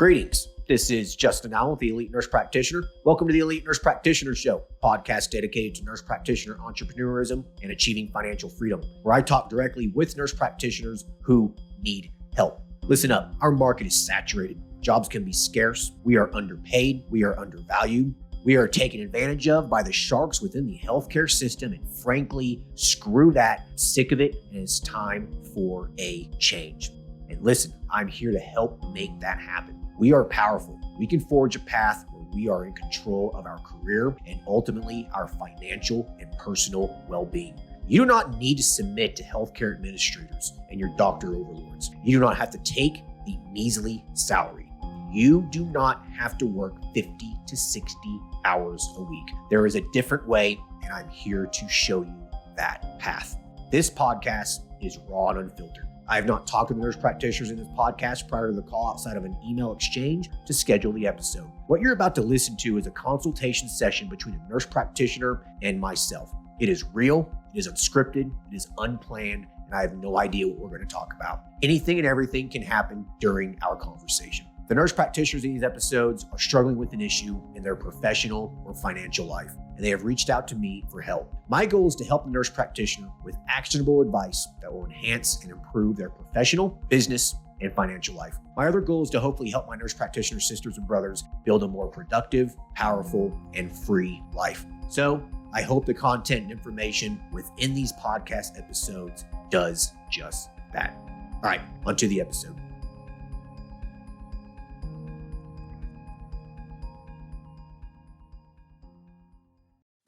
Greetings. This is Justin Allen with the Elite Nurse Practitioner. Welcome to the Elite Nurse Practitioner Show, podcast dedicated to nurse practitioner entrepreneurism and achieving financial freedom, where I talk directly with nurse practitioners who need help. Listen up, our market is saturated. Jobs can be scarce. We are underpaid. We are undervalued. We are taken advantage of by the sharks within the healthcare system, and frankly, screw that. I'm sick of it, and it's time for a change. And listen, I'm here to help make that happen. We are powerful. We can forge a path where we are in control of our career and ultimately our financial and personal well-being. You do not need to submit to healthcare administrators and your doctor overlords. You do not have to take a measly salary. You do not have to work 50 to 60 hours a week. There is a different way, and I'm here to show you that path. This podcast is raw and unfiltered. I have not talked to the nurse practitioners in this podcast prior to the call outside of an email exchange to schedule the episode. What you're about to listen to is a consultation session between a nurse practitioner and myself. It is real, it is unscripted, it is unplanned, and I have no idea what we're going to talk about. Anything and everything can happen during our conversation. The nurse practitioners in these episodes are struggling with an issue in their professional or financial life, and they have reached out to me for help. My goal is to help the nurse practitioner with actionable advice that will enhance and improve their professional, business, and financial life. My other goal is to hopefully help my nurse practitioner sisters and brothers build a more productive, powerful, and free life. So I hope the content and information within these podcast episodes does just that. All right, onto the episode.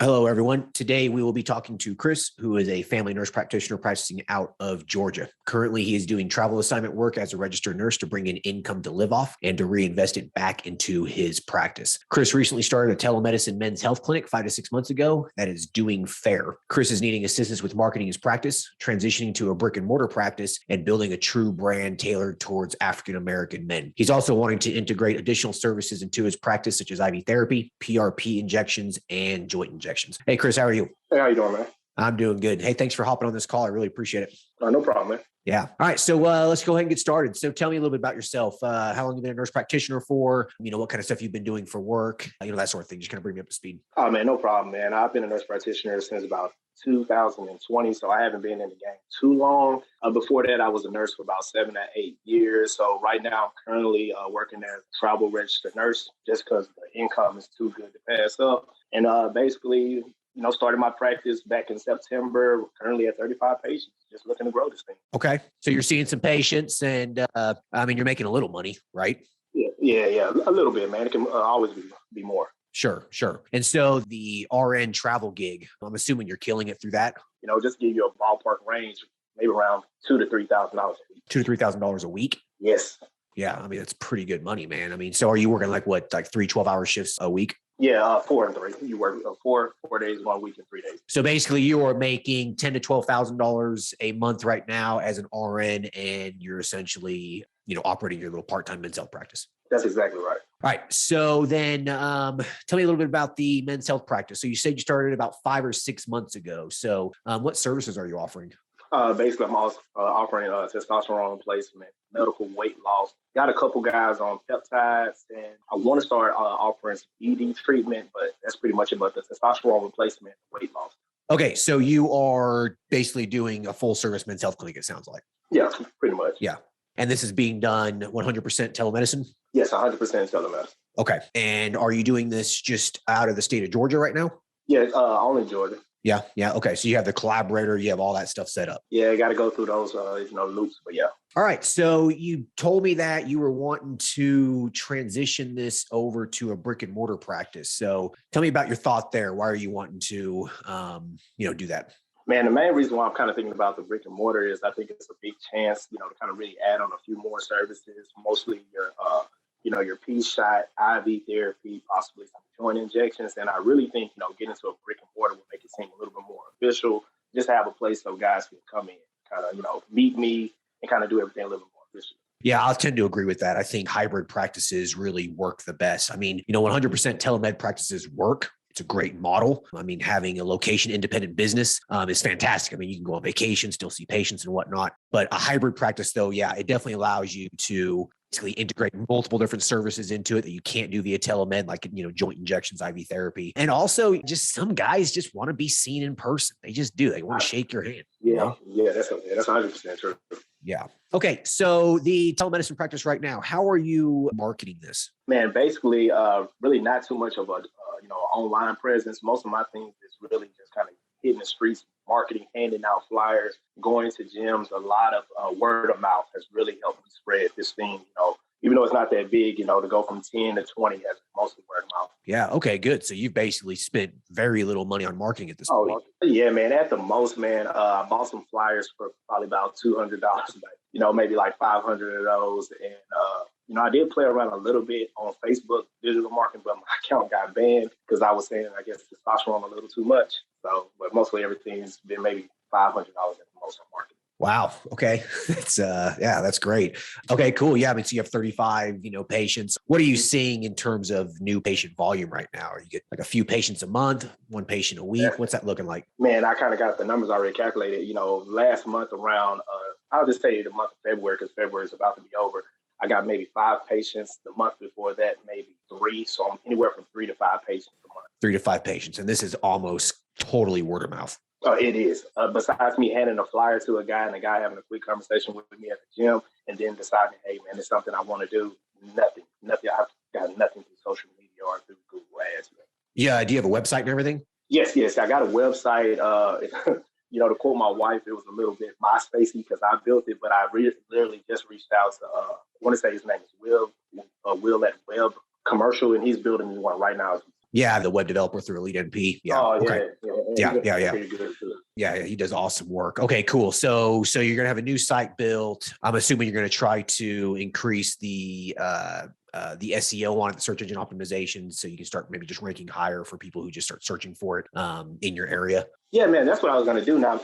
Hello, everyone. Today, we will be talking to Chris, who is a family nurse practitioner practicing out of Georgia. Currently, he is doing travel assignment work as a registered nurse to bring in income to live off and to reinvest it back into his practice. Chris recently started a telemedicine men's health clinic 5 to 6 months ago that is doing fair. Chris is needing assistance with marketing his practice, transitioning to a brick and mortar practice, and building a true brand tailored towards African-American men. He's also wanting to integrate additional services into his practice, such as IV therapy, PRP injections, and joint injections. Hey, Chris, how are you? Hey, how you doing, man? I'm doing good. Hey, thanks for hopping on this call. I really appreciate it. No problem, man. Yeah. All right. So let's go ahead and get started. So tell me a little bit about yourself. How long have you been a nurse practitioner for? What kind of stuff you've been doing for work? That sort of thing. Just kind of bring me up to speed. Oh, man, no problem, man. I've been a nurse practitioner since about 2020, so I haven't been in the game too long. Before that, I was a nurse for about 7 to 8 years. So right now, I'm currently working as a travel registered nurse just because the income is too good to pass up. And basically, started my practice back in September, currently at 35 patients, just looking to grow this thing. Okay. So you're seeing some patients and, you're making a little money, right? Yeah. A little bit, man. It can always be more. Sure. And so the RN travel gig, I'm assuming you're killing it through that? Just give you a ballpark range, maybe around $2,000 to $3,000 a week. $2,000 to $3,000 a week? Yes. Yeah. That's pretty good money, man. So are you working like 3 12-hour shifts a week? Yeah, 4 and 3. You work 4 days, 1 week, and 3 days. So basically, you are making $10,000 to $12,000 a month right now as an RN, and you're essentially, operating your little part-time men's health practice. That's exactly right. All right. So then, tell me a little bit about the men's health practice. So you said you started about 5 or 6 months ago. So, what services are you offering? Basically, I'm also offering testosterone replacement, medical weight loss. Got a couple guys on peptides, and I want to start offering some ED treatment, but that's pretty much it. But the testosterone replacement, weight loss. Okay, so you are basically doing a full service men's health clinic, it sounds like. Yeah, pretty much. Yeah. And this is being done 100% telemedicine? Yes, 100% telemedicine. Okay. And are you doing this just out of the state of Georgia right now? Yeah, only Georgia. Yeah. Okay. So you have the collaborator, you have all that stuff set up. Yeah, I got to go through those, loops, but yeah. All right. So you told me that you were wanting to transition this over to a brick and mortar practice. So tell me about your thought there. Why are you wanting to, do that? Man, the main reason why I'm kind of thinking about the brick and mortar is I think it's a big chance, to kind of really add on a few more services, mostly your P-shot, IV therapy, possibly some joint injections. And I really think, getting to a brick and mortar will make it seem a little bit more official. Just have a place so guys can come in, kind of, meet me and kind of do everything a little bit more official. Yeah, I'll tend to agree with that. I think hybrid practices really work the best. 100% telemed practices work. It's a great model. Having a location independent business is fantastic. You can go on vacation, still see patients and whatnot. But a hybrid practice though, yeah, it definitely allows you to basically integrate multiple different services into it that you can't do via telemed, like, joint injections, IV therapy. And also just some guys just want to be seen in person. They just do. They want to shake your hand. Yeah, that's 100% true. Yeah. Okay. So the telemedicine practice right now, how are you marketing this? Man, basically, really not too much of a, online presence. Most of my things is really just kind of hitting the streets, marketing, handing out flyers, going to gyms. A lot of word of mouth has really helped me spread this thing, even though it's not that big, to go from 10 to 20 has mostly word of mouth. Yeah. Okay, good. So you've basically spent very little money on marketing at this point. Yeah, man. At the most, man, I bought some flyers for probably about $200, but, maybe like 500 of those. And, I did play around a little bit on Facebook digital marketing, but my account got banned because I was saying, I guess, testosterone a little too much. So, but mostly everything's been maybe $500 at the most on marketing. Wow. Okay. That's great. Okay, cool. Yeah. I mean, so you have 35, patients. What are you seeing in terms of new patient volume right now? Are you get like a few patients a month, one patient a week? Yeah. What's that looking like? Man, I kind of got the numbers already calculated. Last month around, I'll just say the month of February, because February is about to be over. I got maybe 5 patients. The month before that, maybe 3. So I'm anywhere from 3 to 5 patients a month. 3 to 5 patients. And this is almost totally word of mouth. Oh, it is. Besides me handing a flyer to a guy and the guy having a quick conversation with me at the gym and then deciding, hey, man, it's something I want to do. Nothing. I've got nothing through social media or through Google Ads. Yeah. Do you have a website and everything? Yes. I got a website. To quote my wife, it was a little bit MySpacey because I built it, but I literally just reached out to, I want to say his name is Will at Web Commercial, and he's building me one right now. Yeah, the web developer through Elite NP. Yeah. Oh, okay. Yeah. Good. Yeah, he does awesome work. Okay, cool. So you're gonna have a new site built. I'm assuming you're gonna try to increase the SEO on it, the search engine optimization, so you can start maybe just ranking higher for people who just start searching for it in your area. Yeah, man, that's what I was gonna do. Now,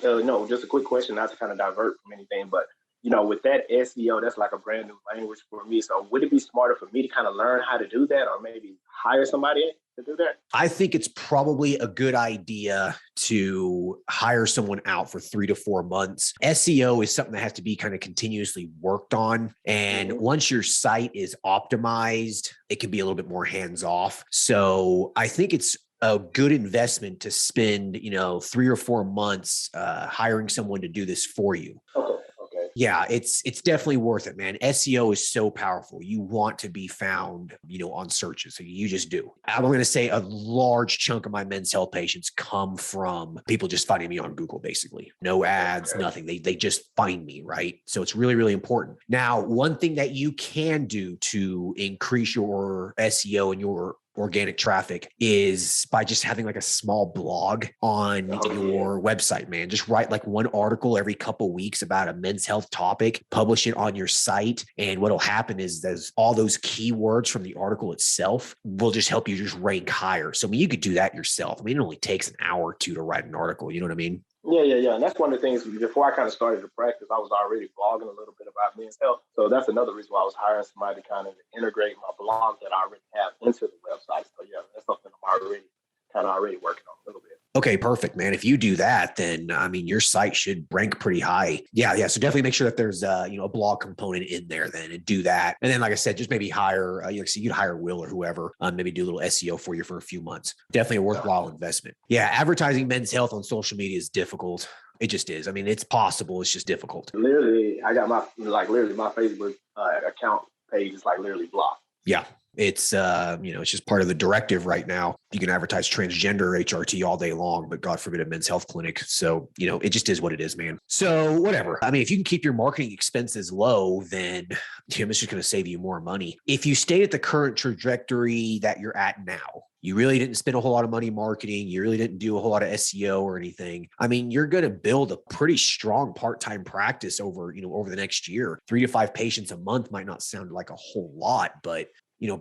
just a quick question, not to kind of divert from anything, but with that SEO, that's like a brand new language for me. So would it be smarter for me to kind of learn how to do that, or maybe hire somebody to do that? I think it's probably a good idea to hire someone out for 3 to 4 months. SEO is something that has to be kind of continuously worked on. And once your site is optimized, it can be a little bit more hands-off. So I think it's a good investment to spend, 3 or 4 months hiring someone to do this for you. Okay. Yeah, it's definitely worth it, man. SEO is so powerful. You want to be found, on searches. So you just do. I'm going to say a large chunk of my men's health patients come from people just finding me on Google, basically. No ads, nothing. They just find me, right? So it's really, really important. Now, one thing that you can do to increase your SEO and your organic traffic is by just having like a small blog on your website, man. Just write like one article every couple weeks about a men's health topic, publish it on your site. And what'll happen is there's all those keywords from the article itself will just help you just rank higher. So I mean, you could do that yourself. I mean, it only takes an hour or 2 to write an article. You know what I mean? Yeah. And that's one of the things, before I kind of started to practice, I was already blogging a little bit about men's health. So that's another reason why I was hiring somebody to kind of integrate my blog that I already have into the website. So yeah, that's something I'm already working on a little bit. Okay, perfect, man. If you do that, then I mean, your site should rank pretty high. Yeah. So definitely make sure that there's a blog component in there then, and do that. And then, like I said, just maybe hire, you'd hire Will or whoever, maybe do a little SEO for you for a few months. Definitely a worthwhile investment. Yeah, advertising men's health on social media is difficult. It just is. I mean, it's possible. It's just difficult. Literally, I got my Facebook account page is like literally blocked. Yeah. It's, it's just part of the directive right now. You can advertise transgender HRT all day long, but God forbid a men's health clinic. So, it just is what it is, man. So whatever. I mean, if you can keep your marketing expenses low, then it's just going to save you more money. If you stay at the current trajectory that you're at now, you really didn't spend a whole lot of money marketing. You really didn't do a whole lot of SEO or anything. I mean, you're going to build a pretty strong part-time practice over the next year. 3 to 5 patients a month might not sound like a whole lot, but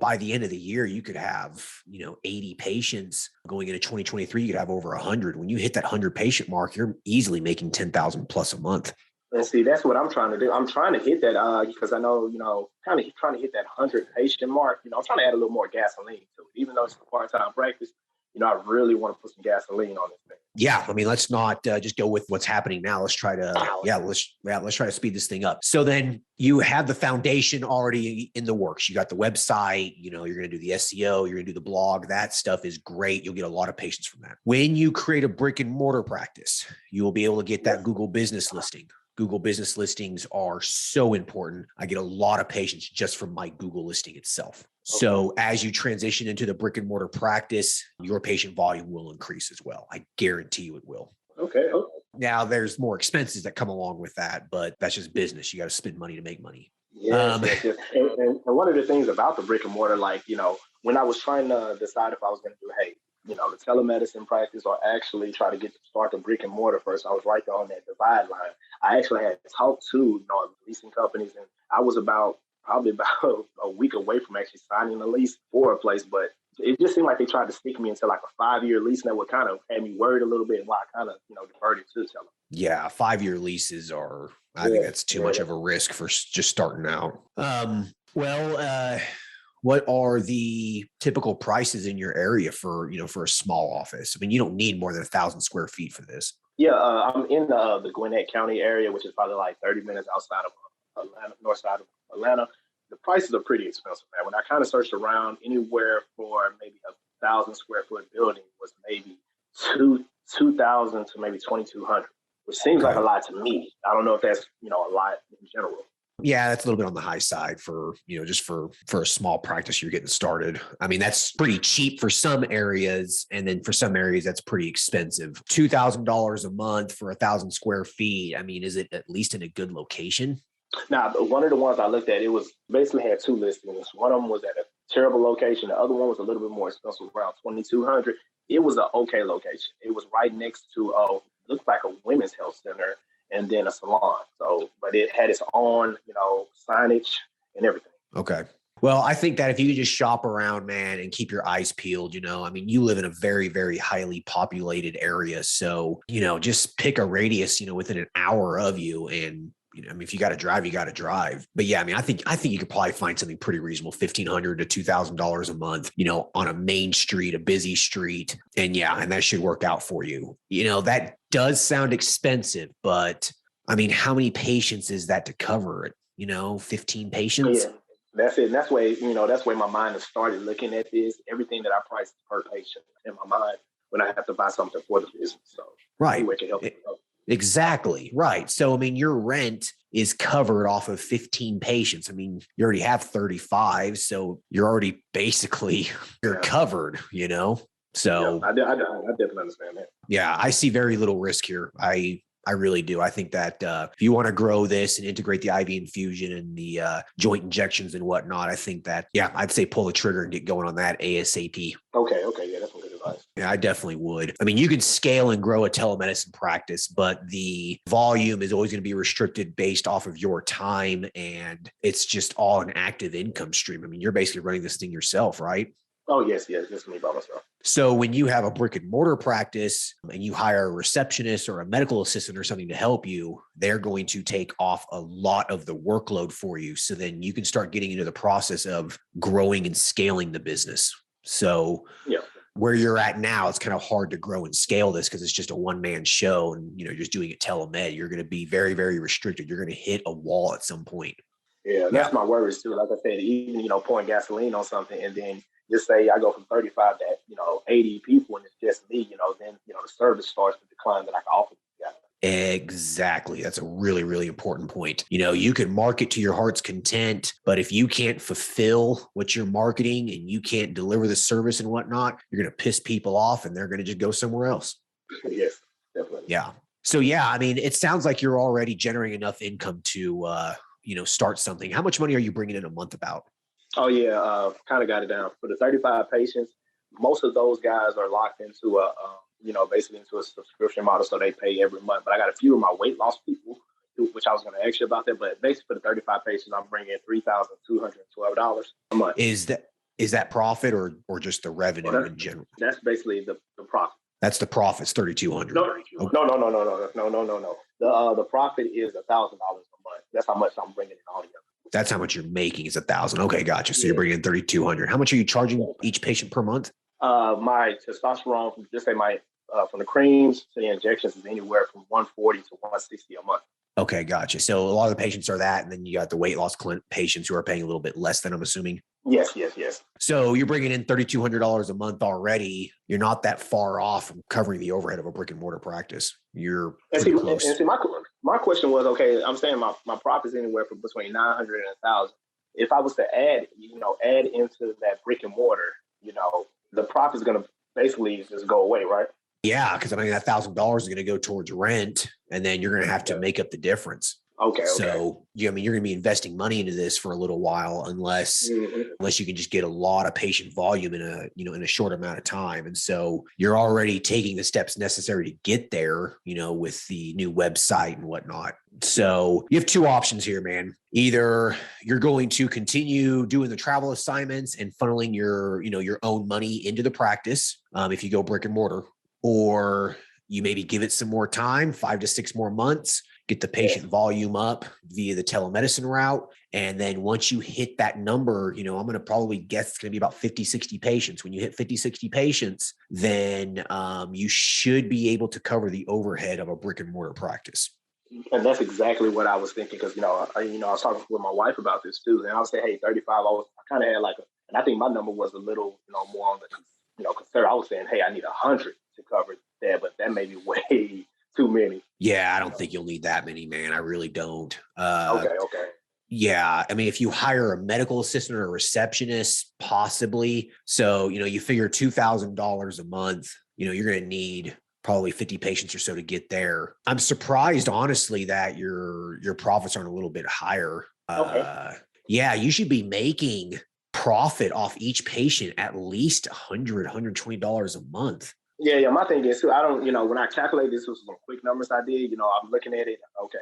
by the end of the year, you could have, 80 patients going into 2023. You could have over 100. When you hit that 100 patient mark, you're easily making 10,000 plus a month. And see, that's what I'm trying to do. I'm trying to hit that because I know, kind of trying to hit that 100 patient mark. I'm trying to add a little more gasoline to it, even though it's a part-time practice. I really want to put some gasoline on this thing. Yeah, I mean, let's not just go with what's happening now. Let's try to, let's try to speed this thing up. So then you have the foundation already in the works. You got the website, you're going to do the SEO, you're going to do the blog. That stuff is great. You'll get a lot of patients from that. When you create a brick and mortar practice, you will be able to get that Google business listing. Google business listings are so important. I get a lot of patients just from my Google listing itself. So as you transition into the brick and mortar practice, your patient volume will increase as well. I guarantee you it will. Okay. Now there's more expenses that come along with that, but that's just business. You got to spend money to make money. Yes. And one of the things about the brick and mortar, when I was trying to decide if I was going to do, the telemedicine practice or actually try to start the brick and mortar first, I was right there on that divide line. I actually had talked to, leasing companies, and I was probably about a week away from actually signing a lease for a place, but it just seemed like they tried to stick me into like a 5-year lease, and that would kind of had me worried a little bit, and why I kind of, deferred it to tell them. Yeah, 5-year leases I think that's too much of a risk for just starting out. What are the typical prices in your area for a small office? I mean, you don't need more than 1,000 square feet for this. Yeah, I'm in the Gwinnett County area, which is probably like 30 minutes outside of Atlanta, north side of Atlanta. The prices are pretty expensive, man. When I kind of searched around, anywhere for maybe 1,000 square foot building was maybe 2,000 to maybe 2,200, which seems like a lot to me. I don't know if that's a lot in general. Yeah, that's a little bit on the high side for, just for a small practice you're getting started. I mean, that's pretty cheap for some areas. And then for some areas, that's pretty expensive. $2,000 a month for 1,000 square feet. I mean, is it at least in a good location? Now, one of the ones I looked at, it was basically had 2 listings. One of them was at a terrible location. The other one was a little bit more expensive, around 2,200. It was an okay location. It was right next to, looked like a women's health center and then a salon. So, but it had its own, signage and everything. Okay. Well, I think that if you could just shop around, man, and keep your eyes peeled, I mean, you live in a very, very highly populated area. So, just pick a radius, within an hour of you. And, I mean, if you got to drive, you got to drive. But yeah, I mean, I think you could probably find something pretty reasonable, $1,500 to $2,000 a month, on a main street, a busy street. And and that should work out for you. That does sound expensive, but I mean, how many patients is that to cover it? 15 patients? Yeah, that's it. And that's where my mind has started looking at this. Everything that I price per patient in my mind when I have to buy something for the business. So right. Anyway, can help Exactly. Right. So, I mean, your rent is covered off of 15 patients. I mean, you already have 35. So you're already basically, you're covered, So I definitely understand that. Yeah, I see very little risk here. I really do. I think that if you want to grow this and integrate the IV infusion and the joint injections and whatnot, I think that, I'd say pull the trigger and get going on that ASAP. Okay. Yeah, that's some good advice. Yeah, I definitely would. I mean, you can scale and grow a telemedicine practice, but the volume is always going to be restricted based off of your time. And it's just all an active income stream. I mean, you're basically running this thing yourself, right? Oh, yes, just me by myself. So when you have a brick and mortar practice and you hire a receptionist or a medical assistant or something to help you, they're going to take off a lot of the workload for you. So then you can start getting into the process of growing and scaling the business. So where you're at now, it's kind of hard to grow and scale this because it's just a one-man show and, you're just doing it telemed. You're going to be very, very restricted. You're going to hit a wall at some point. Yeah, that's my worries too. Like I said, even, pouring gasoline on something and then just say I go from 35 to 80 people and it's just me, then the service starts to decline that I can offer. Exactly. That's a really, really important point. You can market to your heart's content, but if you can't fulfill what you're marketing and you can't deliver the service and whatnot, you're going to piss people off and they're going to just go somewhere else. Yes, definitely. Yeah. So I mean, it sounds like you're already generating enough income to, start something. How much money are you bringing in a month about? Oh, yeah. Kind of got it down. For the 35 patients, most of those guys are locked into basically into a subscription model. So they pay every month. But I got a few of my weight loss people, which I was going to ask you about that. But basically for the 35 patients, I'm bringing in $3,212 a month. Is that profit or just the revenue in general? That's basically the profit. That's the profit's $3,200. No. The profit is $1,000 a month. That's how much I'm bringing in all together. That's how much you're making is $1,000. Okay, gotcha. So you're bringing in $3,200. How much are you charging each patient per month? My testosterone, just say my from the creams to the injections is anywhere from 140 to 160 a month. Okay, gotcha. So a lot of the patients are that, and then you got the weight loss patients who are paying a little bit less than, I'm assuming. Yes. So you're bringing in $3,200 a month already. You're not that far off from covering the overhead of a brick and mortar practice. You're pretty close. And see, my question was, okay, I'm saying my profit is anywhere from between 900 and 1,000. If I was to add into that brick and mortar, the profit is going to basically just go away, right? Yeah, because I mean that $1,000 is going to go towards rent, and then you're going to have to make up the difference. Okay. So you're going to be investing money into this for a little while, unless you can just get a lot of patient volume in a short amount of time. And so you're already taking the steps necessary to get there, with the new website and whatnot. So you have two options here, man. Either you're going to continue doing the travel assignments and funneling your own money into the practice, if you go brick and mortar, or you maybe give it some more time, 5 to 6 more months, get the patient volume up via the telemedicine route. And then once you hit that number, I'm going to probably guess it's going to be about 50, 60 patients. When you hit 50, 60 patients, then you should be able to cover the overhead of a brick and mortar practice. And that's exactly what I was thinking, because, I was talking with my wife about this too. And I was saying, hey, 35, I kind of had and I think my number was a little, more on the, concern. I was saying, hey, I need 100 to cover that, but that may be way too many. Yeah, I don't think you'll need that many, man. I really don't. Okay. Yeah. I mean, if you hire a medical assistant or a receptionist, possibly. So, you figure $2,000 a month, you're going to need probably 50 patients or so to get there. I'm surprised, honestly, that your profits aren't a little bit higher. Okay. Yeah, you should be making profit off each patient at least $100, $120 a month. Yeah. My thing is too, I don't, when I calculate this with some quick numbers I did, I'm looking at it. Okay,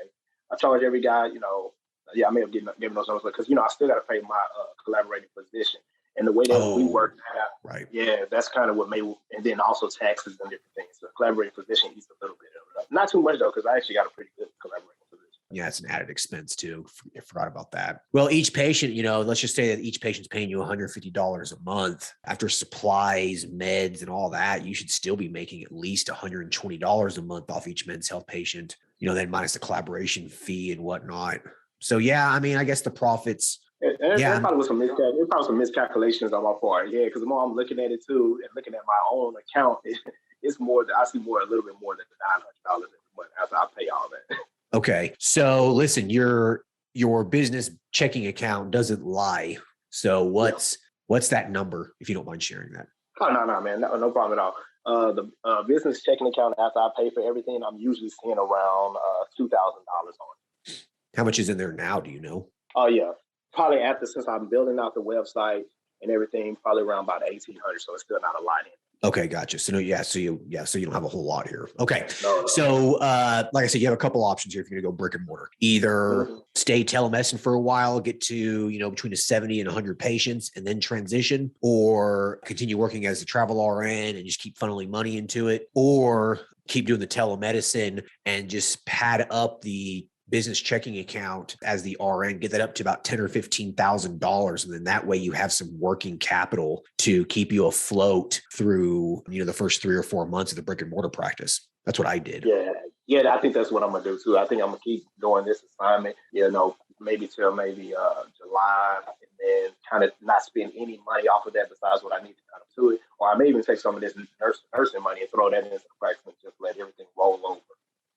I charge every guy, I may have given those numbers because, I still got to pay my collaborating physician. And the way that we work that out, right? Yeah, that's kind of what made, and then also taxes and different things. So collaborating physician eats a little bit of it. Not too much though, because I actually got a pretty good collaborating physician. Yeah, it's an added expense too. I forgot about that. Well, each patient, let's just say that each patient's paying you $150 a month. After supplies, meds, and all that, you should still be making at least $120 a month off each Men's Health patient, then minus the collaboration fee and whatnot. So yeah, I mean, I guess the profits. And there probably was some miscalculations on my part. Yeah, because the more I'm looking at it too, and looking at my own account, it's more that I see a little bit more than the $900 every month after I pay all that. Okay. So listen, your business checking account doesn't lie. So what's that number, if you don't mind sharing that? Oh, no, man. No problem at all. The business checking account, after I pay for everything, I'm usually seeing around $2,000 on it. How much is in there now? Do you know? Oh, yeah. Probably since I'm building out the website and everything, probably around about 1,800. So it's still not a lot in. Okay, gotcha. So you don't have a whole lot here. Okay. No. So like I said, you have a couple options here if you're gonna go brick and mortar. Either stay telemedicine for a while, get to, between 70 and 100 patients and then transition, or continue working as a travel RN and just keep funneling money into it, or keep doing the telemedicine and just pad up the business checking account as the RN, get that up to about $10,000 or $15,000. And then that way you have some working capital to keep you afloat through, the first 3 or 4 months of the brick and mortar practice. That's what I did. Yeah. I think that's what I'm going to do too. I think I'm going to keep doing this assignment, maybe till July, and then kind of not spend any money off of that besides what I need to kind of do it. Or I may even take some of this nursing money and throw that into the practice and just let everything roll over.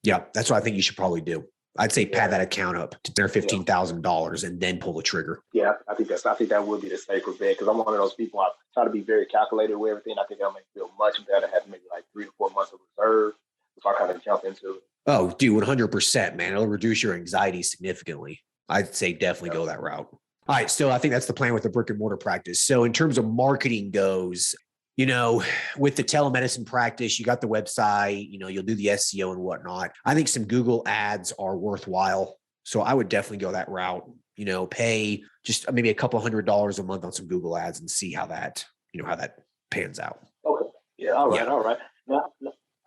Yeah, that's what I think you should probably do. I'd say pad that account up to $10,000 or $15,000 and then pull the trigger. Yeah, I think that would be the safer bet, because I'm one of those people. I try to be very calculated with everything. I think that'll make me feel much better having maybe like 3 to 4 months of reserve before I kind of jump into it. Oh, dude, 100%, man. It'll reduce your anxiety significantly. I'd say definitely go that route. All right, so I think that's the plan with the brick and mortar practice. So in terms of marketing goes, with the telemedicine practice, you got the website, you'll do the SEO and whatnot. I think some Google ads are worthwhile. So I would definitely go that route, pay just maybe a couple $100 a month on some Google ads and see how that pans out. Okay. Yeah. All right. Now,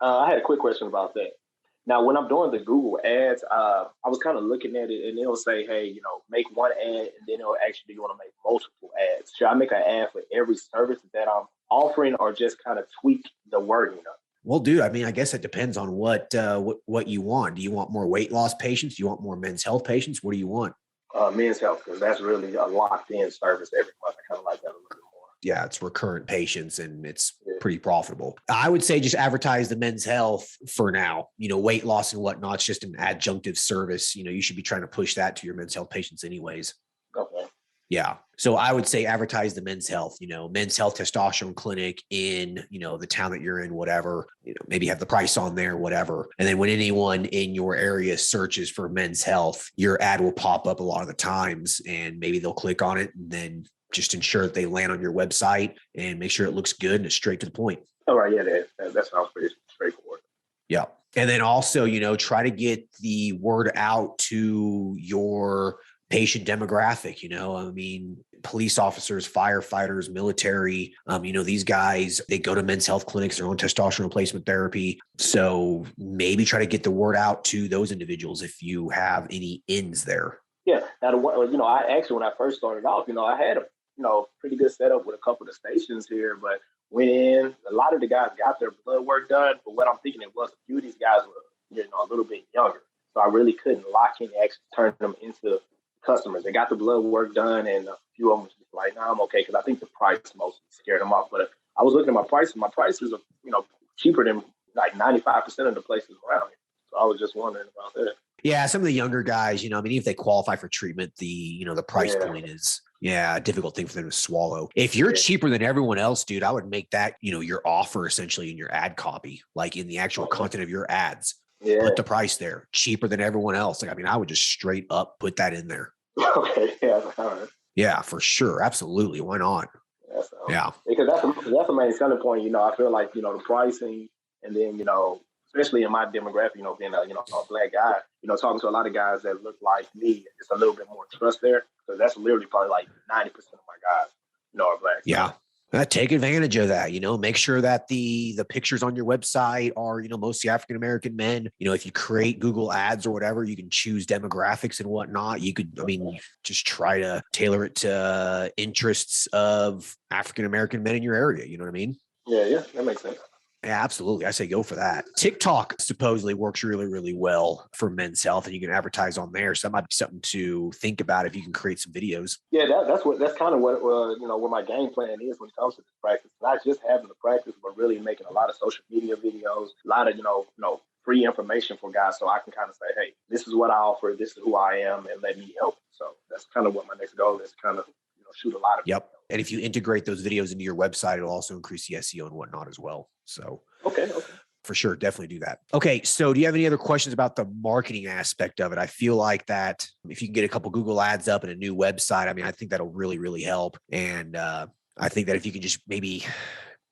I had a quick question about that. Now, when I'm doing the Google ads, I was kind of looking at it and it'll say, hey, make one ad, and then it'll actually, you want to make multiple ads. Should I make an ad for every service that I'm offering, or just kind of tweak the wording of it? Well, dude, I mean, I guess it depends on what you want. Do you want more weight loss patients? Do you want more men's health patients? What do you want? Men's health, because that's really a locked in service every month. I kind of like that a little bit more. Yeah, it's recurrent patients and it's Yeah. pretty profitable. I would say just advertise the men's health for now. Weight loss and whatnot, it's just an adjunctive service. You should be trying to push that to your men's health patients anyways. Okay. Yeah. So I would say advertise the men's health, men's health testosterone clinic in, the town that you're in, whatever, maybe have the price on there, whatever. And then when anyone in your area searches for men's health, your ad will pop up a lot of the times and maybe they'll click on it and then just ensure that they land on your website and make sure it looks good and it's straight to the point. All right. Yeah, that sounds pretty straightforward. Yeah. And then also, try to get the word out to your patient demographic. I mean, police officers, firefighters, military, these guys, they go to men's health clinics, their own testosterone replacement therapy. So maybe try to get the word out to those individuals if you have any ins there. Yeah. Now, I actually, when I first started off, I had a, pretty good setup with a couple of the stations here, but when a lot of the guys got their blood work done, but what I'm thinking it was a few of these guys were, a little bit younger. So I really couldn't lock in and actually turn them into customers. They got the blood work done, and a few of them was just like, "Nah, I'm okay," because I think the price mostly scared them off. But I was looking at my prices. My prices are, cheaper than like 95% of the places around here. So I was just wondering about that. Yeah, some of the younger guys, I mean, if they qualify for treatment, the price point is a difficult thing for them to swallow. If you're cheaper than everyone else, dude, I would make that, your offer essentially in your ad copy, like in the actual content of your ads. Yeah. Put the price there, cheaper than everyone else. Like, I mean, I would just straight up put that in there. Okay. Yeah. All right. Yeah, for sure. Absolutely. Why not? Yeah. Because that's the main selling point. I feel like, the pricing and then, especially in my demographic, being a black guy, talking to a lot of guys that look like me, it's a little bit more trust there. So that's literally probably like 90% of my guys, are black. Yeah. Take advantage of that, make sure that the pictures on your website are, mostly African-American men. If you create Google ads or whatever, you can choose demographics and whatnot. You could, just try to tailor it to interests of African-American men in your area. You know what I mean? Yeah, that makes sense. Yeah, absolutely. I say go for that. TikTok supposedly works really, really well for men's health, and you can advertise on there. So that might be something to think about if you can create some videos. Yeah, that's kind of what my game plan is when it comes to this practice. Not just having the practice, but really making a lot of social media videos, a lot of free information for guys, so I can kind of say, hey, this is what I offer, this is who I am, and let me help. So that's kind of what my next goal is. Kind of shoot a lot of. Yep. And if you integrate those videos into your website, it'll also increase the SEO and whatnot as well. So okay. For sure, definitely do that. Okay, so do you have any other questions about the marketing aspect of it? I feel like that if you can get a couple Google ads up and a new website, I mean, I think that'll really, really help. And I think that if you can just maybe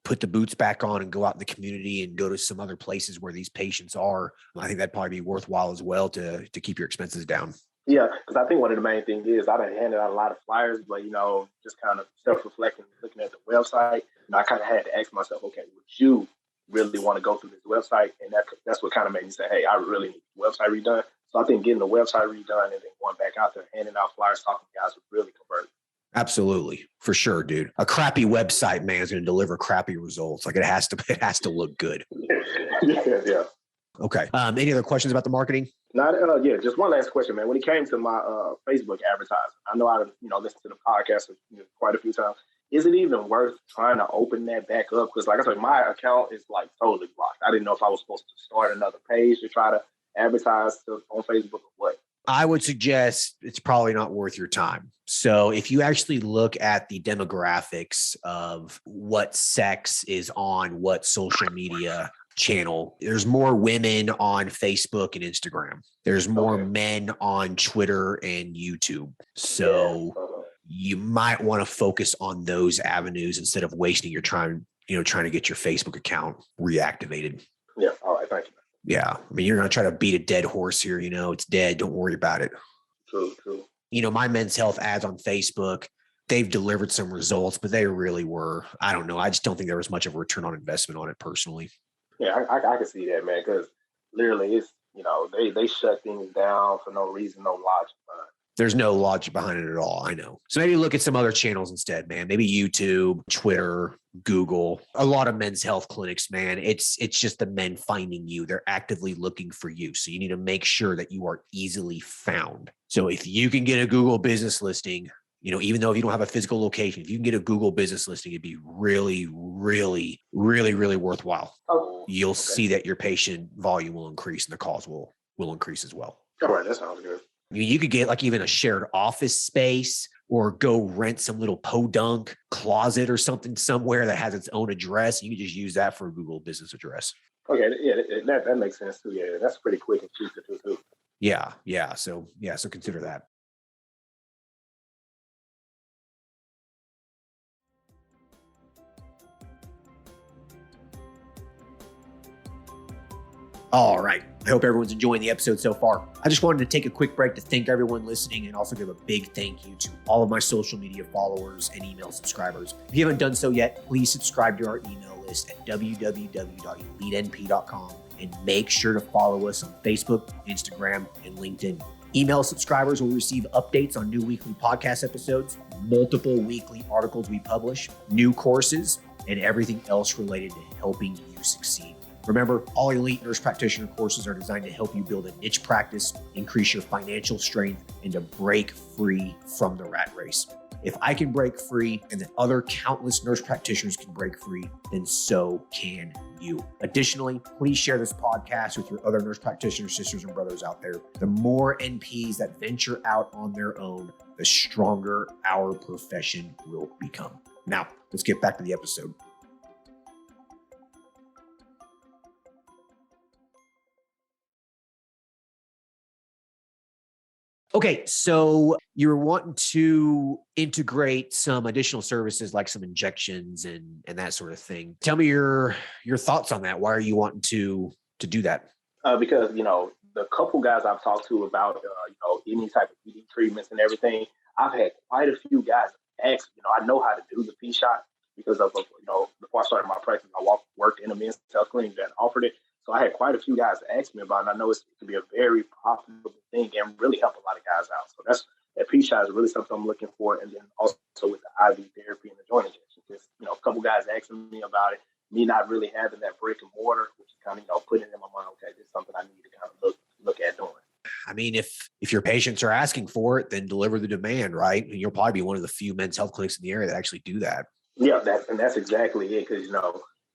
put the boots back on and go out in the community and go to some other places where these patients are, I think that'd probably be worthwhile as well to keep your expenses down. Yeah, because I think one of the main things is I done handed out a lot of flyers, but just kind of self-reflecting, looking at the website, I kind of had to ask myself, okay, would you really want to go through this website? And that's what kind of made me say, hey, I really need the website redone. So I think getting the website redone and then going back out there, handing out flyers, talking to guys would really convert. Absolutely. For sure, dude. A crappy website, man, is going to deliver crappy results. Like it has to look good. Yeah. Okay. Any other questions about the marketing? Just one last question, man. When it came to my Facebook advertising, I know I listened to the podcast quite a few times. Is it even worth trying to open that back up? Because like I said, my account is like totally blocked. I didn't know if I was supposed to start another page to try to advertise on Facebook or what. I would suggest it's probably not worth your time. So if you actually look at the demographics of what sex is on what social media channel, there's more women on Facebook and Instagram. There's more men on Twitter and YouTube. So you might want to focus on those avenues instead of wasting your time, trying to get your Facebook account reactivated. Yeah. All right. Thank you. Yeah. I mean, you're going to try to beat a dead horse here. It's dead. Don't worry about it. True. My men's health ads on Facebook, they've delivered some results, but they really were, I don't know. I just don't think there was much of a return on investment on it personally. Yeah, I can see that, man, because literally it's, they shut things down for no reason, no logic. There's no logic behind it at all. I know. So maybe look at some other channels instead, man. Maybe YouTube, Twitter, Google. A lot of men's health clinics, man. It's just the men finding you. They're actively looking for you. So you need to make sure that you are easily found. So if you can get a Google business listing, even though if you don't have a physical location, if you can get a Google business listing, it'd be really, really, really, really worthwhile. You'll see that your patient volume will increase and the calls will increase as well. All right, that sounds good. You could get like even a shared office space or go rent some little podunk closet or something somewhere that has its own address. You can just use that for a Google business address. Okay, yeah, that makes sense too. Yeah, that's pretty quick and cheap to do too. Yeah. So consider that. All right. I hope everyone's enjoying the episode so far. I just wanted to take a quick break to thank everyone listening and also give a big thank you to all of my social media followers and email subscribers. If you haven't done so yet, please subscribe to our email list at www.elitenp.com and make sure to follow us on Facebook, Instagram, and LinkedIn. Email subscribers will receive updates on new weekly podcast episodes, multiple weekly articles we publish, new courses, and everything else related to helping you succeed. Remember, all Elite Nurse Practitioner courses are designed to help you build a niche practice, increase your financial strength, and to break free from the rat race. If I can break free and then other countless nurse practitioners can break free, then so can you. Additionally, please share this podcast with your other nurse practitioner sisters and brothers out there. The more NPs that venture out on their own, the stronger our profession will become. Now, let's get back to the episode. Okay, so you're wanting to integrate some additional services like some injections and that sort of thing. Tell me your thoughts on that. Why are you wanting to do that? Because the couple guys I've talked to about any type of ED treatments and everything, I've had quite a few guys ask. I know how to do the P shot because of before I started my practice, I worked in a men's health clinic that offered it. So I had quite a few guys ask me about it, and I know it can be a very profitable thing and really help a lot of guys out. So that P-shot is really something I'm looking for. And then also with the IV therapy and the joint injection, just, a couple guys asking me about it, me not really having that brick and mortar, which is kind of, putting in my mind, okay, this is something I need to kind of look at doing. I mean, if your patients are asking for it, then deliver the demand, right? And you'll probably be one of the few men's health clinics in the area that actually do that. Yeah, that's exactly it. Because,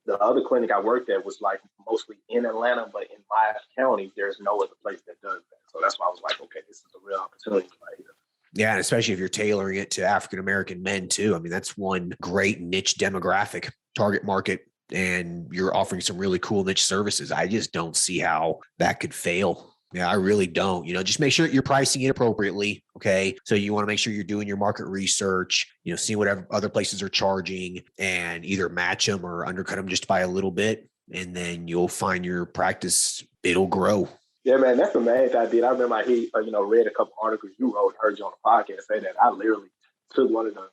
the other clinic I worked at was like mostly in Atlanta, but in my county, there's no other place that does that. So that's why I was like, okay, this is a real opportunity right here. Yeah, and especially if you're tailoring it to African-American men too. I mean, that's one great niche demographic, target market, and you're offering some really cool niche services. I just don't see how that could fail. Yeah, I really don't. Just make sure that you're pricing it appropriately. Okay. So you want to make sure you're doing your market research, see what other places are charging and either match them or undercut them just by a little bit. And then you'll find your practice, it'll grow. Yeah, man, that's the main thing I did. I remember I read a couple articles you wrote, heard you on the podcast say that. I literally took one of the,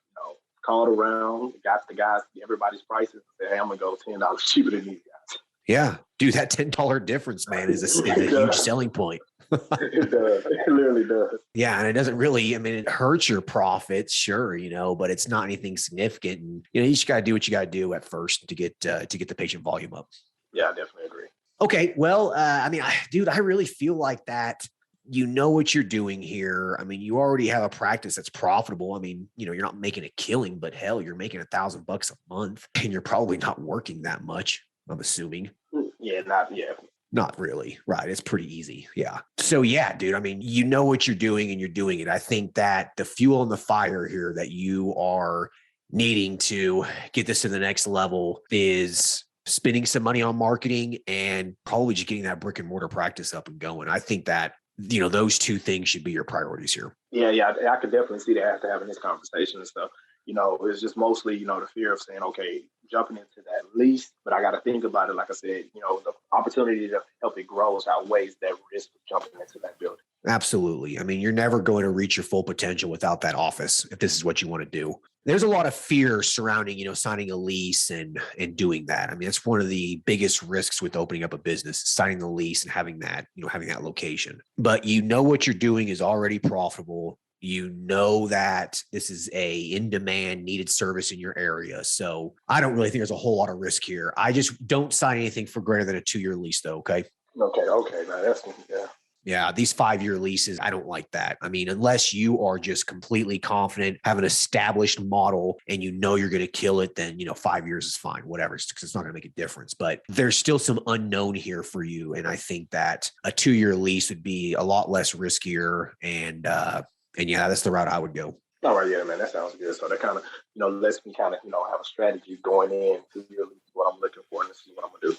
called around, got the guys, everybody's prices, and said, hey, I'm going to go $10 cheaper than these guys. Yeah, dude, that $10 difference, man, is a huge selling point. It does. It literally does. Yeah, and it doesn't really, it hurts your profits, sure, but it's not anything significant. And, you just got to do what you got to do at first to get the patient volume up. Yeah, I definitely agree. Okay, well, I really feel like that. You know what you're doing here. I mean, you already have a practice that's profitable. I mean, you're not making a killing, but hell, you're making $1,000 a month, and you're probably not working that much, I'm assuming. Yeah, Not really. Right. It's pretty easy. Yeah. So yeah, dude, I mean, you know what you're doing and you're doing it. I think that the fuel in the fire here that you are needing to get this to the next level is spending some money on marketing and probably just getting that brick and mortar practice up and going. I think that, those two things should be your priorities here. Yeah. I could definitely see that after having this conversation and stuff. It's just mostly, the fear of saying, okay, jumping into that lease, but I got to think about it. Like I said, the opportunity to help it grow outweighs that risk of jumping into that building. Absolutely. I mean, you're never going to reach your full potential without that office if this is what you want to do. There's a lot of fear surrounding, signing a lease and doing that. I mean, it's one of the biggest risks with opening up a business, signing the lease and having that location. But what you're doing is already profitable. You know that this is a in-demand needed service in your area. So I don't really think there's a whole lot of risk here. I just don't sign anything for greater than a 2-year lease though. Okay. Okay. Man, that's, yeah. Yeah, these 5-year leases, I don't like that. I mean, unless you are just completely confident, have an established model, and you know you're going to kill it, then, 5 years is fine, whatever, because it's not going to make a difference. But there's still some unknown here for you. And I think that a 2-year lease would be a lot less riskier. And yeah, that's the route I would go. All right, yeah, man, that sounds good. So that kind of, lets me kind of, have a strategy going in to really what I'm looking for and see what I'm going to do.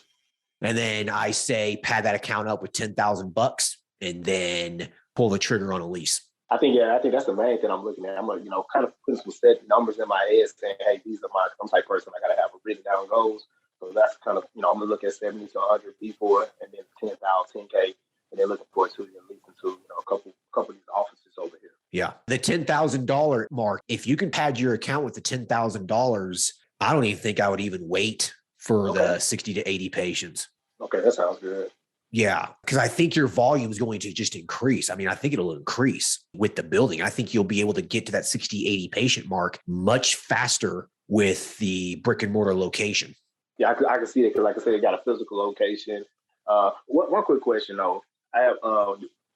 And then I say pad that account up with $10,000 and then pull the trigger on a lease. I think that's the main thing I'm looking at. I'm gonna, kind of put some set numbers in my head saying, hey, these are I'm type of person I gotta have written down goals. So that's kind of, I'm gonna look at 70 to 100 people and then 10,000, 10K, and then looking forward to leasing to, a couple of these offices over here. Yeah. The $10,000 mark, if you can pad your account with the $10,000, I don't even think I would even wait for the 60 to 80 patients. Okay, that sounds good. Yeah, because I think your volume is going to just increase. I mean, I think it'll increase with the building. I think you'll be able to get to that 60, 80 patient mark much faster with the brick and mortar location. Yeah, I can see it because, like I said, it got a physical location. One quick question, though. I have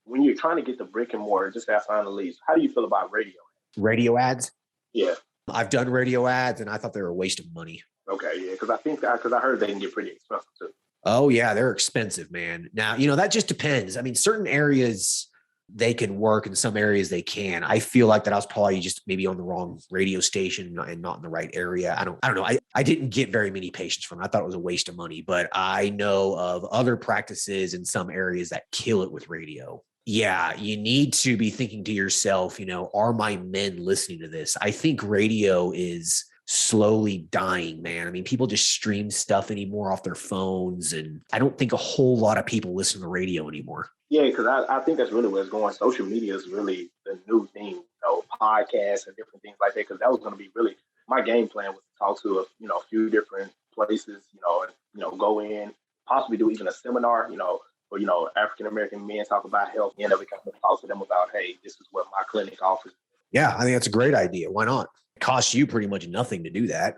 when you're trying to get the brick and mortar, just to sign the lease, how do you feel about radio? Radio ads? Yeah. I've done radio ads, and I thought they were a waste of money. Okay, yeah, because I heard they can get pretty expensive, too. Oh, yeah, they're expensive, man. Now, that just depends. I mean, certain areas they can work and some areas they can. I feel like that I was probably just maybe on the wrong radio station and not in the right area. I don't know. I didn't get very many patients from it. I thought it was a waste of money, but I know of other practices in some areas that kill it with radio. Yeah, you need to be thinking to yourself, are my men listening to this? I think radio is slowly dying, man. I mean, people just stream stuff anymore off their phones, and I don't think a whole lot of people listen to the radio anymore. Yeah, because I think that's really where it's going. Social media is really the new thing, podcasts and different things like that. Because that was going to be really my game plan was to talk to a few different places, and go in, possibly do even a seminar, where African American men talk about health, and we kind of talk to them about, hey, this is what my clinic offers. Yeah, I think that's a great idea. Why not? It costs you pretty much nothing to do that.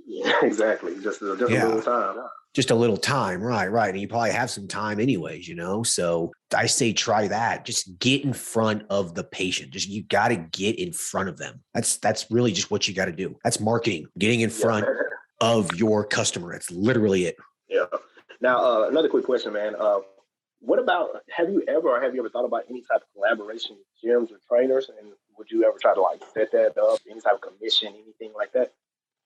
Yeah, exactly. Just a little time. Just a little time. Right. And you probably have some time anyways, So I say try that. Just get in front of the patient. You got to get in front of them. That's really just what you got to do. That's marketing, getting in front of your customer. That's literally it. Yeah. Now, another quick question, man. What about, have you ever thought about any type of collaboration with gyms or trainers? And would you ever try to set that up, any type of commission, anything like that?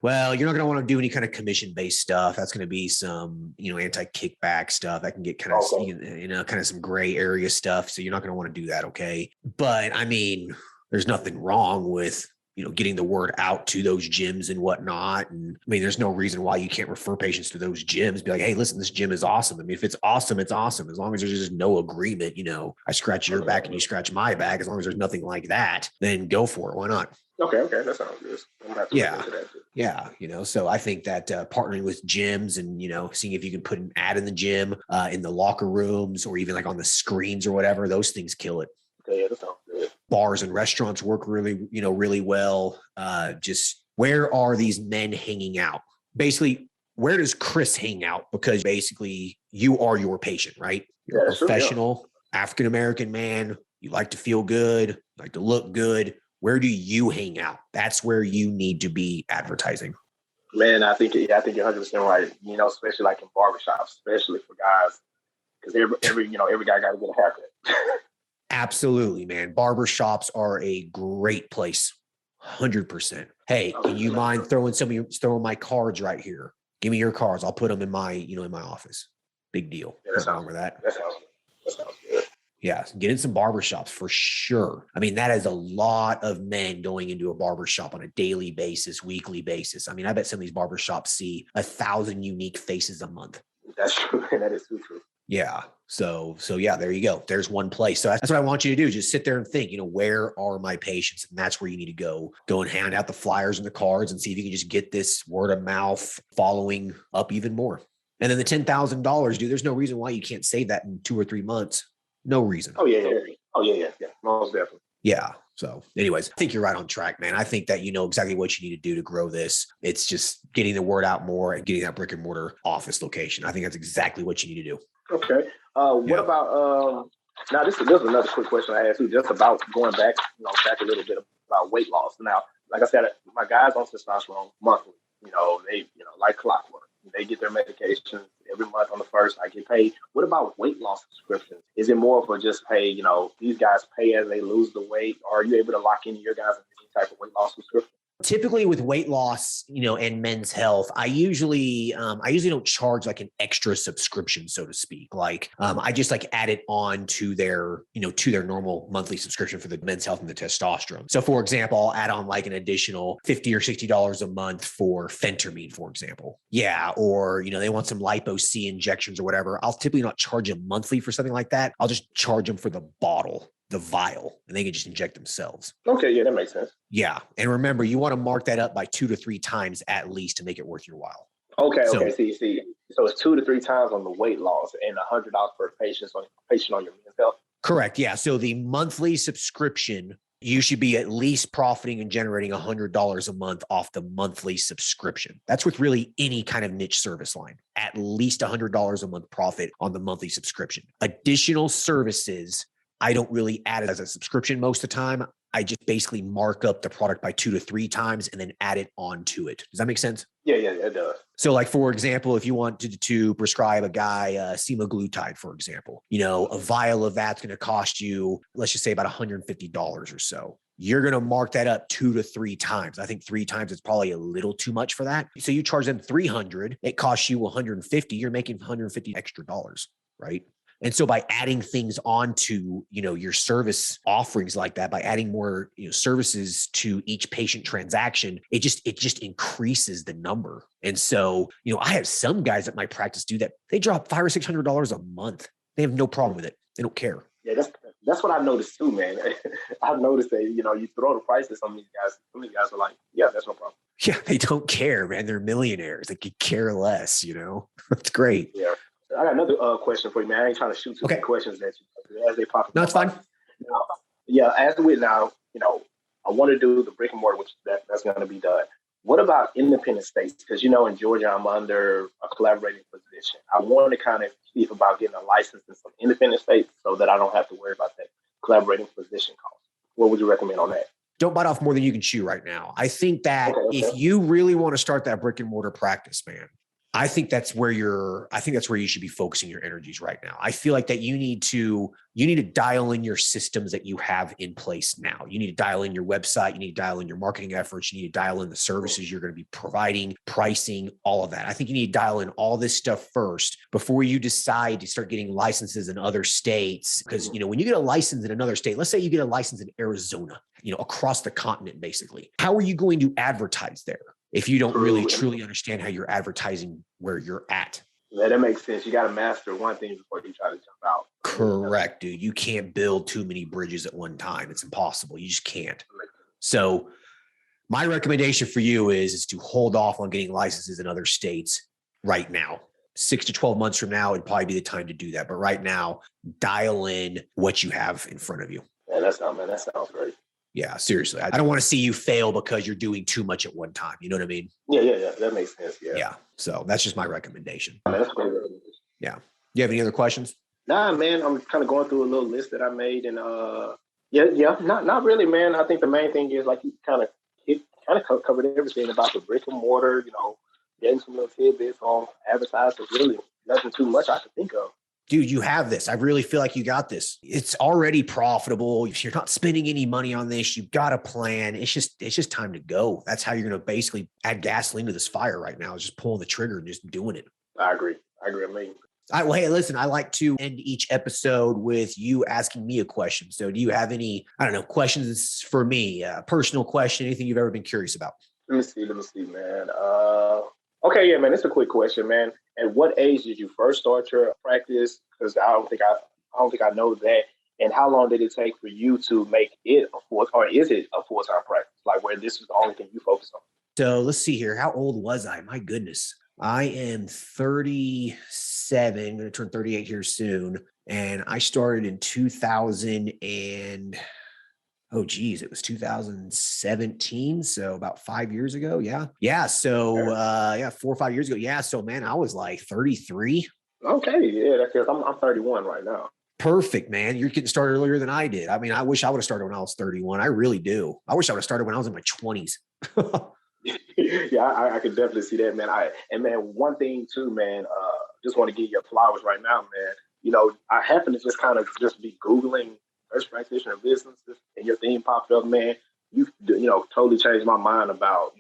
Well, you're not going to want to do any kind of commission-based stuff. That's going to be some, anti-kickback stuff. That can get kind of, kind of some gray area stuff. So you're not going to want to do that. Okay. But I mean, there's nothing wrong with, getting the word out to those gyms and whatnot. And I mean, there's no reason why you can't refer patients to those gyms. Be like, hey, listen, this gym is awesome. I mean, if it's awesome, it's awesome. As long as there's just no agreement, I scratch your back and you scratch my back. As long as there's nothing like that, then go for it. Why not? Okay, that sounds good. Yeah. So I think that partnering with gyms and, seeing if you can put an ad in the gym, in the locker rooms, or even like on the screens or whatever, those things kill it. Okay, yeah, that sounds good. Bars and restaurants work really, really well. Just where are these men hanging out? Basically, where does Chris hang out? Because basically you are your patient, right? You're a professional African-American man. You like to feel good, you like to look good. Where do you hang out? That's where you need to be advertising. Man, I think you're 100% right. Especially like in barbershops, especially for guys, because every guy got to get a haircut. Absolutely, man. Barbershops are a great place. 100%. Hey, can you mind throwing my cards right here? Give me your cards. I'll put them in my, in my office. Big deal. Yeah, What's wrong with that? That sounds good. Yeah, get in some barbershops for sure. I mean, that is a lot of men going into a barbershop on a daily basis, weekly basis. I mean, I bet some of these barbershops see 1,000 unique faces a month. That's true. That is too true. Yeah. So yeah, there you go. There's one place. So that's what I want you to do. Just sit there and think, where are my patients? And that's where you need to go and hand out the flyers and the cards and see if you can just get this word of mouth following up even more. And then the $10,000, dude, there's no reason why you can't save that in 2 or 3 months. No reason. Oh, yeah. Most definitely. Yeah. So anyways, I think you're right on track, man. I think that you know exactly what you need to do to grow this. It's just getting the word out more and getting that brick and mortar office location. I think that's exactly what you need to do. Okay. What about now this is another quick question I had too, just about going back, back a little bit about weight loss. Now, like I said, my guys on testosterone monthly, they, like clockwork. They get their medications every month on the first. I get paid. What about weight loss subscriptions? Is it more of a just pay, these guys pay as they lose the weight? Or are you able to lock in your guys any type of weight loss subscription? Typically with weight loss, and men's health, I usually don't charge like an extra subscription, so to speak. Like, I just like add it on to their normal monthly subscription for the men's health and the testosterone. So for example, I'll add on like an additional $50 or $60 a month for phentermine, for example. Yeah. Or, they want some lipo C injections or whatever. I'll typically not charge them monthly for something like that. I'll just charge them for the bottle, the vial, and they can just inject themselves. Okay, yeah, that makes sense. Yeah. And remember, you want to mark that up by 2 to 3 times at least to make it worth your while. Okay. See. So it's 2 to 3 times on the weight loss and $100 per patient on your men's health. Correct. Yeah. So the monthly subscription, you should be at least profiting and generating $100 a month off the monthly subscription. That's with really any kind of niche service line, at least $100 a month profit on the monthly subscription. Additional services, I don't really add it as a subscription most of the time. I just basically mark up the product by 2 to 3 times and then add it onto it. Does that make sense? Yeah, it does. So like, for example, if you wanted to prescribe a guy semaglutide, for example, a vial of that's going to cost you, let's just say about $150 or so. You're going to mark that up 2 to 3 times. I think 3 times is probably a little too much for that. So you charge them $300, it costs you $150. You're making $150 extra dollars, right? And so by adding things onto, your service offerings like that, by adding more, services to each patient transaction, it just increases the number. And so, I have some guys at my practice do that. They drop $500 or $600 a month. They have no problem with it. They don't care. Yeah, that's what I've noticed too, man. I've noticed that, you throw the prices on these guys. Some of these guys are like, yeah, that's no problem. Yeah, they don't care, man. They're millionaires. They could care less, That's great. Yeah. I got another question for you, man. I ain't trying to shoot too many questions at you as they pop up. No, it's fine. As with now, I want to do the brick and mortar, which that's going to be done. What about independent states? Because, in Georgia, I'm under a collaborating position. I want to kind of see about getting a license in some independent states so that I don't have to worry about that collaborating position cost. What would you recommend on that? Don't bite off more than you can chew right now. I think that if you really want to start that brick and mortar practice, man, I think that's where you should be focusing your energies right now. I feel like that you need to dial in your systems that you have in place now. You need to dial in your website. You need to dial in your marketing efforts. You need to dial in the services you're going to be providing, pricing, all of that. I think you need to dial in all this stuff first before you decide to start getting licenses in other states. Because, when you get a license in another state, let's say you get a license in Arizona, across the continent, basically, how are you going to advertise there if you don't really truly understand how you're advertising where you're at? Yeah, that makes sense. You got to master one thing before you try to jump out. Correct, dude. You can't build too many bridges at one time. It's impossible. You just can't. So my recommendation for you is to hold off on getting licenses in other states right now. 6 to 12 months from now, it'd probably be the time to do that. But right now, dial in what you have in front of you. Yeah, that sounds great. Yeah, seriously. I don't want to see you fail because you're doing too much at one time. You know what I mean? Yeah. That makes sense. Yeah. So that's just my recommendation. That's great. Yeah. You have any other questions? Nah, man. I'm kind of going through a little list that I made, and not really, man. I think the main thing is like you kind of covered everything about the brick and mortar. Getting some little tidbits on advertising. Really, nothing too much I could think of. Dude, you have this. I really feel like you got this. It's already profitable. You're not spending any money on this. You've got a plan. It's just time to go. That's how you're going to basically add gasoline to this fire right now. Is just pulling the trigger and just doing it. I agree. I mean, well, hey, listen, I like to end each episode with you asking me a question. So do you have any, questions for me? Personal question, anything you've ever been curious about? Let me see, man. Okay, yeah, man, it's a quick question, man. At what age did you first start your practice? Because I don't think I know that. And how long did it take for you to make it is it a full-time practice? Like where this is the only thing you focus on? So let's see here. How old was I? My goodness. I am 37. I'm going to turn 38 here soon. And I started in 2000 and Oh, geez, it was 2017. So about 5 years ago. Yeah. Yeah. So, yeah, 4 or 5 years ago. Yeah. So, man, I was like 33. Okay, yeah, that's because I'm 31 right now. Perfect, man. You're getting started earlier than I did. I mean, I wish I would have started when I was 31. I really do. I wish I would have started when I was in my 20s. Yeah, I could definitely see that, man. Man, one thing too, man. Just want to give you flowers right now, man. I happen to just kind of just be googling nurse practitioner businesses, and your theme popped up, man. You totally changed my mind about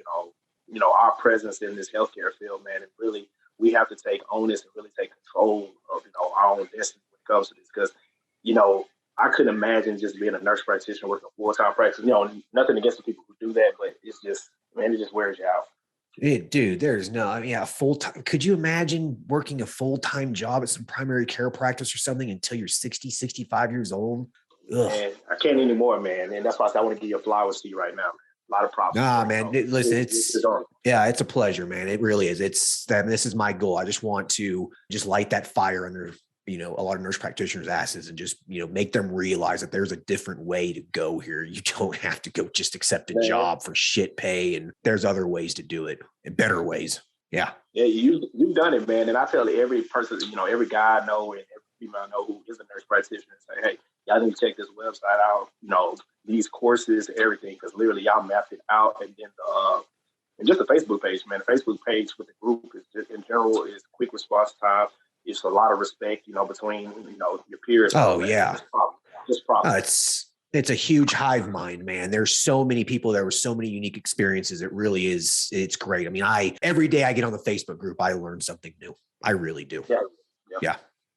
our presence in this healthcare field, man. And really, we have to take onus and really take control of our own destiny when it comes to this, because you know I couldn't imagine just being a nurse practitioner working full time practice. Nothing against the people who do that, but it's just, man, it just wears you out. Dude, there's no, I mean, yeah, full time. Could you imagine working a full time job at some primary care practice or something until you're 60, 65 years old? Ugh. And I can't anymore, man. And that's why I want to give you flowers to you right now, man. A lot of props. Nah, man. Listen, it's a pleasure, man. It really is. This is my goal. I just want to just light that fire under, a lot of nurse practitioners' asses and just, make them realize that there's a different way to go here. You don't have to go just accept a job for shit pay. And there's other ways to do it and better ways. Yeah. Yeah. You've done it, man. And I tell every person, every guy I know and every female I know who is a nurse practitioner, say, hey, y'all need to check this website out, these courses, everything, because literally y'all mapped it out. And then and just the Facebook page, man. The Facebook page with the group is just, in general, is quick response time. It's a lot of respect, between your peers. Oh, yeah. Just problem. It's a huge hive mind, man. There's so many people. There were so many unique experiences. It really is. It's great. I mean, every day I get on the Facebook group, I learn something new. I really do. Yeah.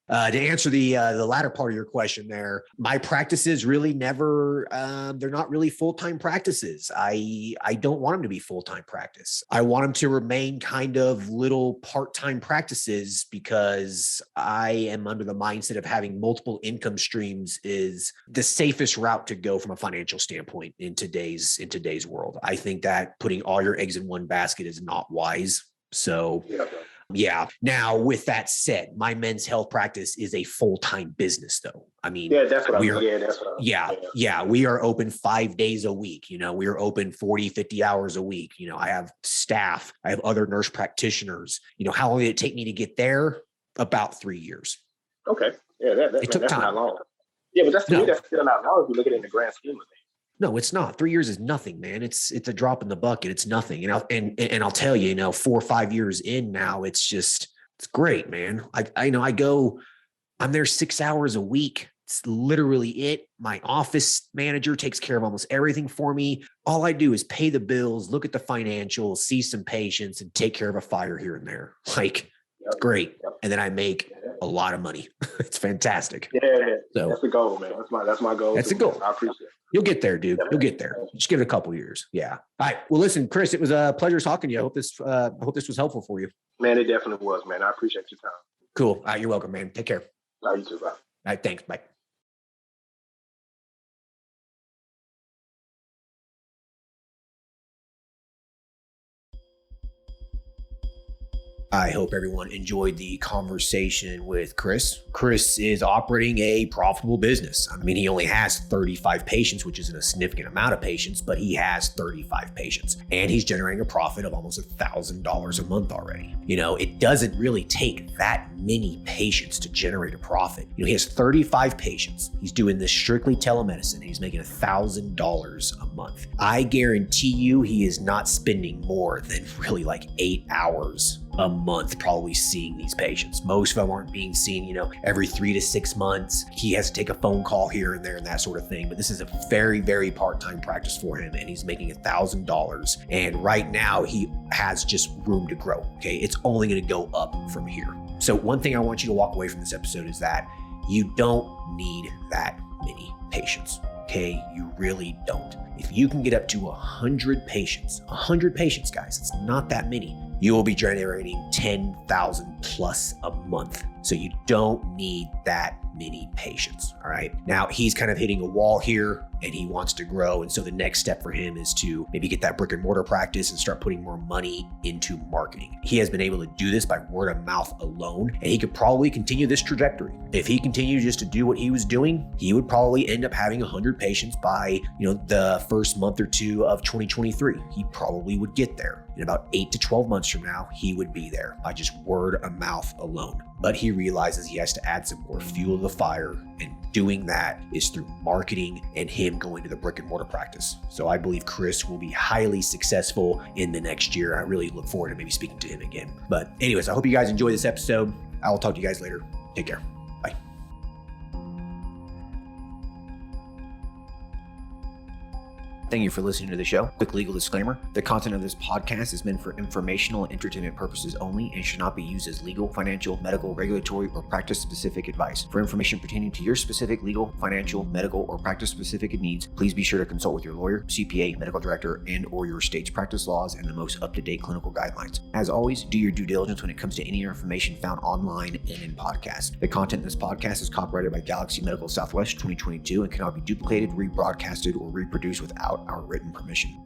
To answer the latter part of your question there, my practices really never, they're not really full-time practices. I don't want them to be full-time practice. I want them to remain kind of little part-time practices because I am under the mindset of having multiple income streams is the safest route to go from a financial standpoint in today's world. I think that putting all your eggs in one basket is not wise. So yeah. Now, with that said, my men's health practice is a full-time business, though. I mean, that's what we are open 5 days a week. We are open 40, 50 hours a week. I have staff. I have other nurse practitioners. How long did it take me to get there? About 3 years. Okay. Yeah, it took time. Not long. Yeah, but that's still not long if you look at it in the grand scheme of things. No, it's not. 3 years is nothing, man. It's a drop in the bucket. It's nothing. And I'll tell you, 4 or 5 years in now, it's great, man. I'm there 6 hours a week. It's literally it. My office manager takes care of almost everything for me. All I do is pay the bills, look at the financials, see some patients, and take care of a fire here and there. It's great. And then I make a lot of money. It's fantastic. Yeah. So that's the goal, man. That's my goal. That's the goal. I appreciate it. You'll get there, dude. You'll get there. Just give it a couple years. Yeah. All right. Well, listen, Chris, it was a pleasure talking to you. I hope this was helpful for you. Man, it definitely was, man. I appreciate your time. Cool. All right. You're welcome, man. Take care. All right, you too. Bye. All right. Thanks. Bye. I hope everyone enjoyed the conversation with Chris. Chris is operating a profitable business. I mean, he only has 35 patients, which isn't a significant amount of patients, but he has 35 patients and he's generating a profit of almost $1,000 a month already. It doesn't really take that many patients to generate a profit. He has 35 patients. He's doing this strictly telemedicine and he's making $1,000 a month. I guarantee you he is not spending more than really like 8 hours a month probably seeing these patients. Most of them aren't being seen, every 3 to 6 months. He has to take a phone call here and there and that sort of thing. But this is a very, very part-time practice for him and he's making $1,000. And right now he has just room to grow. Okay. It's only going to go up from here. So one thing I want you to walk away from this episode is that you don't need that many patients. Okay. You really don't. If you can get up to 100 patients, guys, it's not that many. You will be generating 10,000 plus a month. So you don't need that many patients. All right. Now he's kind of hitting a wall here and he wants to grow. And so the next step for him is to maybe get that brick and mortar practice and start putting more money into marketing. He has been able to do this by word of mouth alone, and he could probably continue this trajectory. If he continued just to do what he was doing, he would probably end up having 100 patients by, the first month or two of 2023. He probably would get there. In about 8 to 12 months from now, he would be there by just word of mouth alone. But he realizes he has to add some more fuel to the fire, and doing that is through marketing and him going to the brick and mortar practice. So I believe Chris will be highly successful in the next year. I really look forward to maybe speaking to him again. But anyways, I hope you guys enjoy this episode. I will talk to you guys later. Take care. Bye. Thank you for listening to the show. Quick legal disclaimer. The content of this podcast is meant for informational and entertainment purposes only and should not be used as legal, financial, medical, regulatory, or practice-specific advice. For information pertaining to your specific legal, financial, medical, or practice-specific needs, please be sure to consult with your lawyer, CPA, medical director, and/or your state's practice laws and the most up-to-date clinical guidelines. As always, do your due diligence when it comes to any information found online and in podcasts. The content in this podcast is copyrighted by Galaxy Medical Southwest 2022 and cannot be duplicated, rebroadcasted, or reproduced without our written permission.